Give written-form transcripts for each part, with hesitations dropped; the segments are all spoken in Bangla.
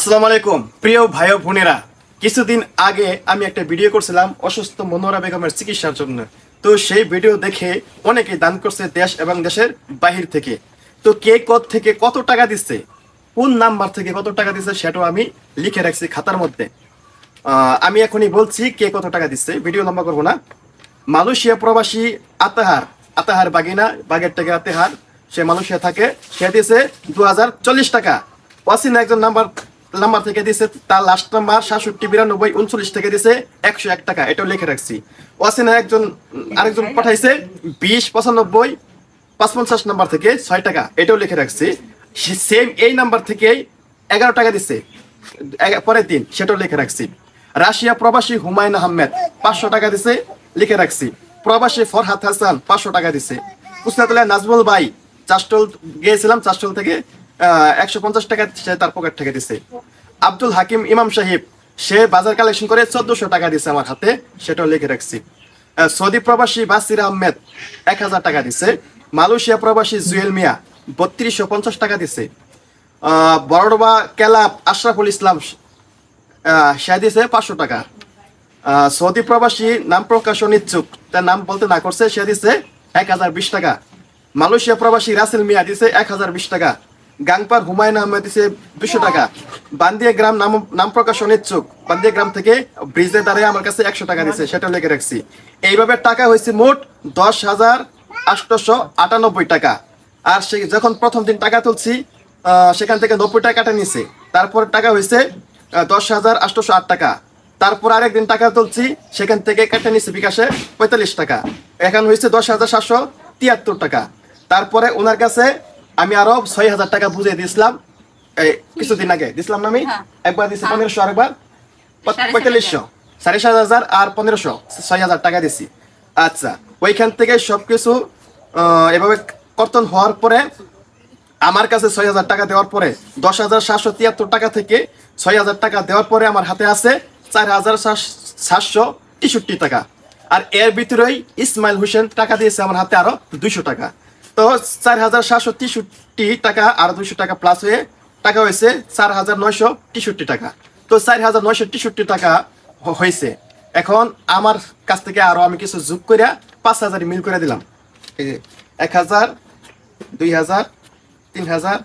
আসসালামু আলাইকুম প্রিয় ভাই ও বোনেরা, কিছুদিন আগে আমি একটা ভিডিও করছিলাম অসুস্থ মনোয়ারা বেগমের চিকিৎসার জন্য। তো সেই ভিডিও দেখে অনেকেই দান করছে দেশ এবং দেশের বাহির থেকে। তো কে থেকে কত টাকা দিচ্ছে, কোন নাম্বার থেকে কত টাকা দিচ্ছে সেটাও আমি লিখে রাখছি খাতার মধ্যে। আমি এখনই বলছি কে কত টাকা দিচ্ছে, ভিডিও লম্বা করবো না। মালয়েশিয়া প্রবাসী আতাহার বাগিনা, বাগের থেকে আতাহার, সে মালয়েশিয়া থাকে। সে দিয়েছে 2040 টাকা। ওয়াসিনা একজন নাম্বার থেকে দিছে, তার লাস্ট নাম্বার 679239 থেকে দিছে 101 টাকা, এটাও লিখে রাখছি। ওয়াসিনা আরেকজন পাঠাইছে 209555 নাম্বার থেকে 6 টাকা, এটাও লিখে রাখছি। সেম এই নাম্বার থেকে 11 টাকা দিছে পরের দিন, সেটাও লিখে রাখছি। রাশিয়া প্রবাসী হুমায়ুন আহমেদ 500 টাকা দিছে, লিখে রাখছি। প্রবাসী ফরহাদ হাসান 500 টাকা দিছে। কুষ্টিয়া নাজমুল ভাই চাষটল গিয়েছিলাম, চাষটল থেকে 150 টাকা সে তার পকেট থেকে দিছে। আব্দুল হাকিম ইমাম সাহেব সে বাজার কালেকশন করে 1400 টাকা দিছে আমার হাতে, সেটাও লিখে রাখছি। সৌদি প্রবাসী বাসির আহমেদ 1000 টাকা দিছে। মালয়েশিয়া প্রবাসী জুয়েল মিয়া 3250 টাকা দিছে। বড়ডোবা ক্যালাব আশরাফুল ইসলাম সে দিছে 500 টাকা। সৌদি প্রবাসী নাম প্রকাশ অনিচ্ছুক, তার নাম বলতে না করছে, সে দিছে 1020 টাকা। মালয়েশিয়া প্রবাসী রাসেল মিয়া দিছে 1020 টাকা। গাংপার হুমায়ুন আহমেদ দিছে 200 টাকা। বান্দিয়া গ্রাম নাম প্রকাশ অনিচ্ছুক, বান্দিয়া গ্রাম থেকে ব্রিজে দাঁড়িয়ে আমার কাছে 100 টাকা দিছে, সেটা লিখে রাখছি। এইভাবে টাকা হয়েছে মোট 10,898 টাকা। আর সে যখন প্রথম দিন টাকা তুলছি সেখান থেকে 90 টাকা কাটা নিছে। তারপর টাকা হয়েছে 10,808 টাকা। তারপর আরেকদিন টাকা তুলছি, সেখান থেকে কেটে নিচ্ছে বিকাশে 45 টাকা, এখন হয়েছে 10,773 টাকা। তারপরে ওনার কাছে আমি আরো 6,000 টাকা বুঝিয়ে দিয়েছিলাম, কিছুদিন আগে দিছিলাম না আমি, একবার দিচ্ছি 1500, আরেকবার 4500, 7,500 আর 1500, 6,000 টাকা দিছি। আচ্ছা, ওইখান থেকে সবকিছু এভাবে কর্তন হওয়ার পরে আমার কাছে 6,000 টাকা দেওয়ার পরে 10,773 টাকা থেকে 6,000 টাকা দেওয়ার পরে আমার হাতে আছে 4,763 টাকা। আর এর ভিতরেই ইসমাইল হোসেন টাকা দিয়েছে আমার হাতে আরো 200 টাকা। তো 4,763 টাকা আর 200 টাকা প্লাস হয়ে টাকা হয়েছে 4,963 টাকা। তো 4,963 টাকা হয়েছে। এখন আমার কাছ থেকে আরো আমি কিছু যোগ করে 5,000 মিল করে দিলাম। এই যে 1,000, 2,000, 3,000,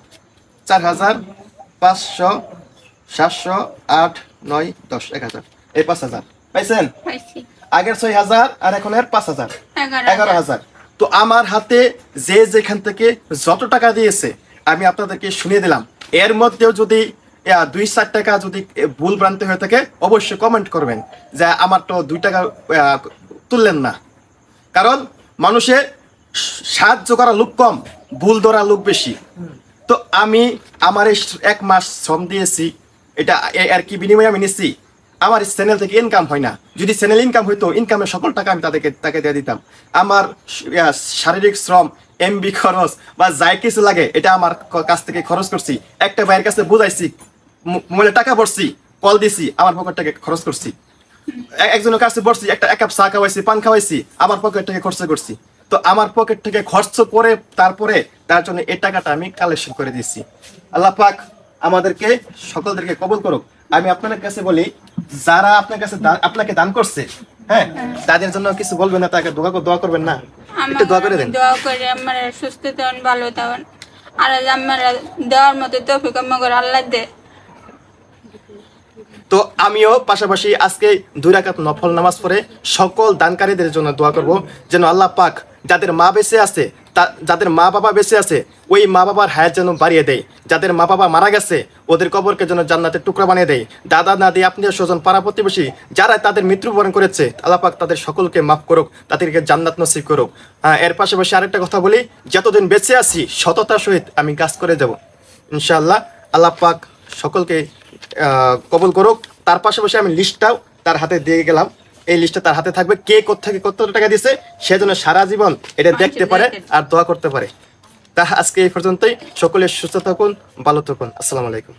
4,000, 500, 700, 8, 9, 10, 1,000, এই 5,000 পাইছেন? আগের 6,000 আর এখন এর 5,000, 11,000। তো আমার হাতে যে যেখান থেকে যত টাকা দিয়েছে আমি আপনাদেরকে শুনিয়ে দিলাম। এর মধ্যেও যদি 2-4 টাকা যদি ভুল ভ্রান্তি হয়ে থাকে অবশ্যই কমেন্ট করবেন যে আমার তো 2 টাকা তুললেন না। কারণ মানুষের সাহায্য করা লোক কম, ভুল ধরা লোক বেশি। তো আমি আমার এই 1 মাস শ্রম দিয়েছি, এটা আর কি বিনিময়ে আমি নিচ্ছি। আমার চ্যানেল থেকে ইনকাম হয় না, যদি চ্যানেল ইনকাম হইতো ইনকামের সকল টাকা আমি তাকে দিয়ে দিতাম। আমার শারীরিক শ্রম, এমবি খরচ বা যাই কিছু লাগে এটা আমার কাছ থেকে খরচ করছি। একটা ভাইয়ের কাছে বুঝাইছি, মোবাইলে টাকা ভরছি, কল দিছি, আমার পকেট থেকে খরচ করছি। একজনের কাছে বসছি, এক কাপ চা খাওয়াইছি, পান খাওয়াইছি, আমার পকেট থেকে খরচ করছি। তো আমার পকেট থেকে খরচ করে তারপরে তার জন্য এই টাকাটা আমি কালেকশন করে দিচ্ছি। আল্লাহ পাক আমাদেরকে সকলদেরকে কবুল করুক। আমি আপনাদের কাছে বলি, যারা আপনার কাছে আপনাকে দান করছে, হ্যাঁ, তাদের জন্য কিছু বলবেন না, তাকে দোয়া করবেন না? একটু দোয়া করে দেন। দোয়া করে আমার সুস্থ থাকুন, ভালো থাকুন, আর আমার দেওয়ার মতো তৌফিক আমাকে আল্লাহ দে। তো আমিও পাশাপাশি আজকে 2 রাকাত নফল নামাজ পড়ে সকল দানকারীদের জন্য দোয়া করব, যেন আল্লাহ পাক যাদের মা বেঁচে আছে, যাদের মা বাবা বেঁচে আছে ওই মা বাবার হায়াত যেন বাড়িয়ে দেয়। যাদের মা বাবা মারা গেছে ওদের কবরকে যেন জান্নাতের টুকরা বানিয়ে দেয়। দাদা দাদি, আত্মীয় স্বজন, পাড়া প্রতিবেশী যারা তাদের মৃত্যুবরণ করেছে আল্লাহ পাক তাদের সকলকে মাফ করুক, তাদেরকে জান্নাত নসিব করুক। এর পাশাপাশি আরেকটা কথা বলি, যতদিন বেঁচে আছি সততার সহিত আমি কাজ করে যাব ইনশাআল্লাহ। আল্লাহ পাক সকলকে কবুল করুক। তার পাশাপাশি আমি লিস্টটাও তার হাতে দিয়ে গেলাম, এই লিস্টটা তার হাতে থাকবে, কে কোত্থেকে কত টাকা দিয়েছে সে যেন সারা জীবন এটা দেখতে পারে আর দোয়া করতে পারে। তা আজকে এই পর্যন্তই। সকলে সুস্থ থাকুন, ভালো থাকুন। আসসালামু আলাইকুম।